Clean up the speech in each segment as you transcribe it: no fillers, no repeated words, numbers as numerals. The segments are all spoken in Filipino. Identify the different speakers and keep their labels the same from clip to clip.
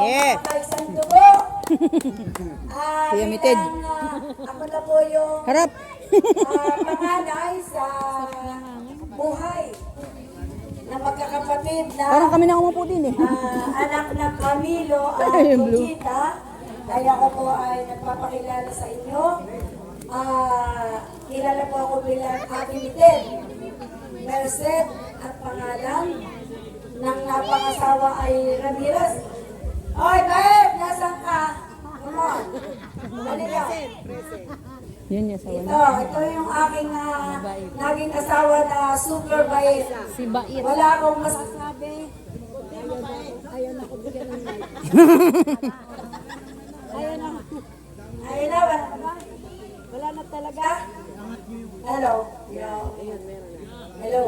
Speaker 1: Yeah.
Speaker 2: Mga isang dugo.
Speaker 1: Limited.
Speaker 2: Ako na po yung
Speaker 1: Harap.
Speaker 2: panganay sa buhay na magkakapatid na
Speaker 1: Parang kami na umupo din eh.
Speaker 2: anak ng Camilo at
Speaker 1: Ayun, blue.
Speaker 2: Conchita. Kaya ako po ay nagpapakilala sa inyo. Kilala po ako bilang Ate Miten. Merced at pangalan ng napangasawa ay Ramirez. Oy, babe! Nasaan ka? Come on. Halika.
Speaker 1: Yun yung sawa niya.
Speaker 2: Ito yung aking naging asawa na super bait.
Speaker 1: Si Bait.
Speaker 2: Wala akong masasabi. Ayaw na ko bigyan ng mic. Ayaw na. Ayaw na, wala na ba? Wala na talaga? Hello. Hello.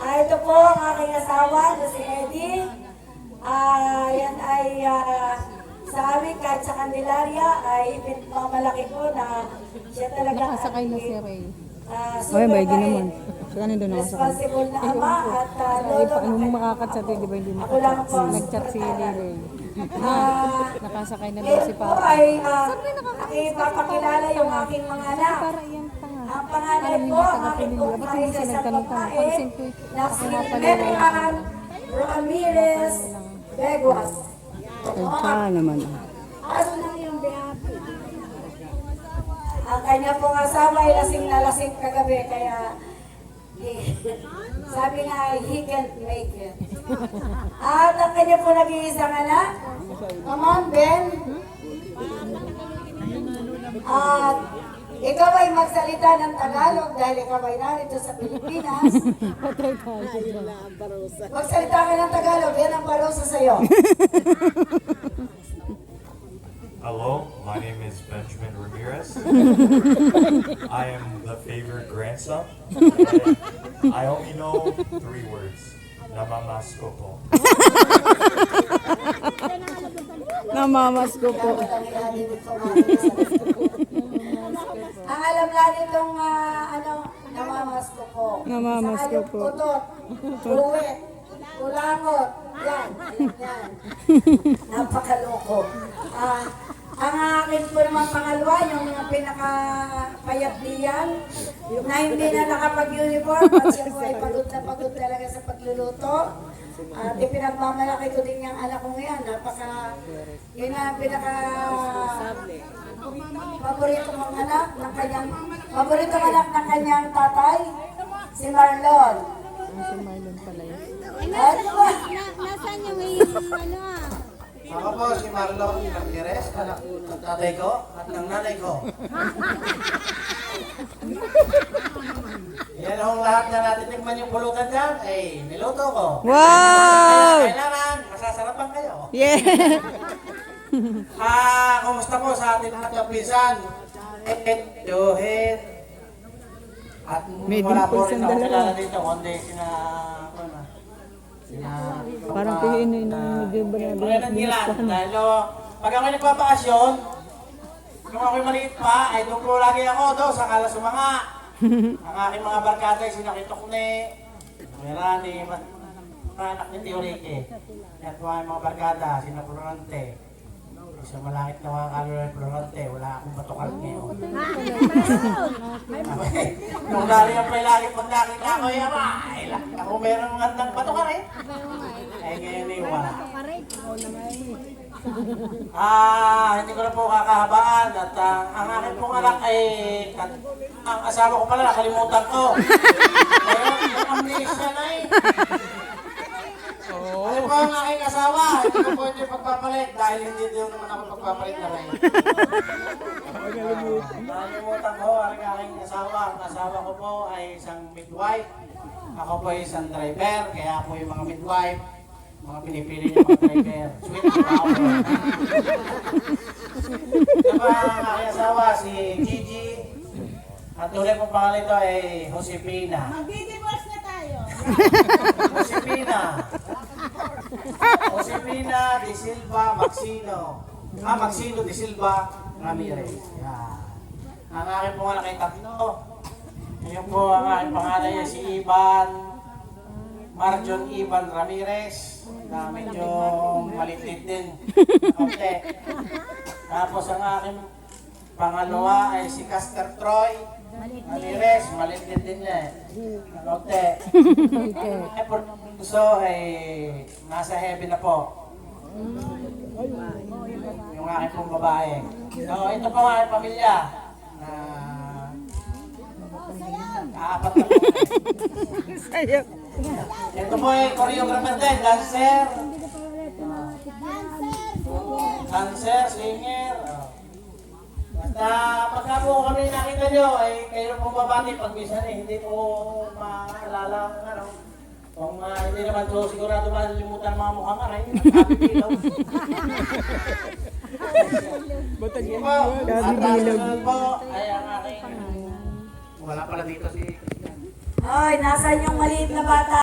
Speaker 2: Ito po ang aking asawa na si Eddie. Yan ay sa amin kahit sa Candelaria ay ipinagmamalaki ko na siya talaga
Speaker 1: Nakasakay na si Ray.
Speaker 2: super
Speaker 1: Ay, bayagi
Speaker 2: bait,
Speaker 1: naman. Saka nandun nakasakay.
Speaker 2: responsible na ama at
Speaker 1: Ay,
Speaker 2: lolo.
Speaker 1: paano mo makakatsa di ba hindi
Speaker 2: Ako lang po.
Speaker 1: makakatsa? Nag-chat si Lily. Nakasakay na daw si
Speaker 2: Ito
Speaker 1: Papa.
Speaker 2: ay ipapakilala yung aking mga anak.
Speaker 1: Para yan tanga.
Speaker 2: Ang pangalan
Speaker 1: Alam
Speaker 2: po,
Speaker 1: niya,
Speaker 2: ang aking
Speaker 1: taga-Pamilya. Ba't hindi siya
Speaker 2: sa
Speaker 1: nagtanong-tanong?
Speaker 2: babae
Speaker 1: Pansin ko,
Speaker 2: na
Speaker 1: ako
Speaker 2: si
Speaker 1: nga pala yung
Speaker 2: Metan Ramirez Beguas.
Speaker 1: Ay, naman.
Speaker 2: Aso lang yung behapi. Ang kanya pong asawa ay lasing na lasing kagabi, kaya sabi nga ay he can't make it. At ang kanya po nag-iisang anak, come on, Ben. At ikaw ay magsalita ng Tagalog dahil ikaw ay narito sa Pilipinas. Magsalita ka ng Tagalog, yan ang parusa sa'yo.
Speaker 3: Hello, my name is Benjamin Ramirez. I am the favorite grandson. And I only know 3 words. Namamas ko po.
Speaker 1: Namamas ko po.
Speaker 2: Ang alam natin itong namamas ko po.
Speaker 1: Namamas ko po.
Speaker 2: Utot, buwit, kulangot, yan. Napakaloko. Ang akin po naman pangalawa, yung mga pinakapayat diyan, na hindi na nakapag-uniform, at siya po ay pagod na pagod talaga sa pagluluto. At ipinagmamalaki ko din yung anak ko ngayon, yun ang paboritong anak ng kanyang tatay, si Marlon.
Speaker 1: Si Marlon pala yun.
Speaker 2: Ano ba?
Speaker 4: Nasaan yung ano
Speaker 5: Ako po si Marlon Ramirez, anak ng tatay ko at ng nanay ko. Yan ang lahat na natitikman yung pulutan dyan, ay niluto ko.
Speaker 1: Wow!
Speaker 5: Kaya kailangan, masasarapan kayo.
Speaker 1: Yeah!
Speaker 5: Kumusta po sa ating lahat ng pinsan? Johet. At
Speaker 1: May
Speaker 5: wala po
Speaker 1: dimples
Speaker 5: rin
Speaker 1: ang
Speaker 5: ako
Speaker 1: dalawa.
Speaker 5: kilala dito, kundi
Speaker 1: Parang pihin na yung medyo ba na
Speaker 5: Nila, dahil pag ako'y nagpapakasyon, kung ako'y maliit pa, ay doon po lagi ako doon sa Kalasumanga. Ang aking mga barkada ay sinakitukne, Mirani, anak ni Tio Ricky. At mga barkada, sinapurante. Sa malangit na mga kalulay Florante, wala akong batukal ngayon. Nung dali ang pa'y lagi pag nakita ko, ako meron ng handang batukal eh. Eh ngayon eh, wala. Hindi ko na po kakahabaan at ang akin pong anak ay ang asawa ko pala, nakalimutan ko. Ngayon, yung amnesia na eh. Ano po ang aking asawa? Hindi ko po ito pagpapalit dahil hindi din naman ako pagpapalit na rin. Nakalimutan ko ang aking asawa. Ang asawa ko po ay isang midwife. Ako po ay isang driver, kaya po yung mga midwife, mga pinipili niyo mga driver. Sweet na ako. Diba ang aking asawa, si Gigi. At ulit pong pangalan ito ay Josefina.
Speaker 4: Mag-divorce na tayo.
Speaker 5: Josefina de Silva Maxino. Maxino de Silva Ramirez. Yan. Ang aking pong anak ay tatlo. Ngayon po ang aking pangalan ay si Ivan Marjon Ivan Ramirez, na medyo malitit din. Konti. Tapos ang aking pangalawa ay si Caster Troy Ramirez, malitit din niya eh. Konti. Ay, por gusto ay nasa heaven na po. Yung aking pong babae. So, ito po ang aking pamilya. Na apat na po. Ito po ay choreographer din, dancer. Dancer, singer. Basta pagka po kami nakita nyo, ay kayo pong babati pag minsan eh, hindi po maalala ang ano. Kung hindi naman so sigurado malilimutan mga mukhang aray, nagkabibilaw. Sige po, at susunod po ay ang aking... Wala pala dito si...
Speaker 2: Ay, nasan yung maliit na bata?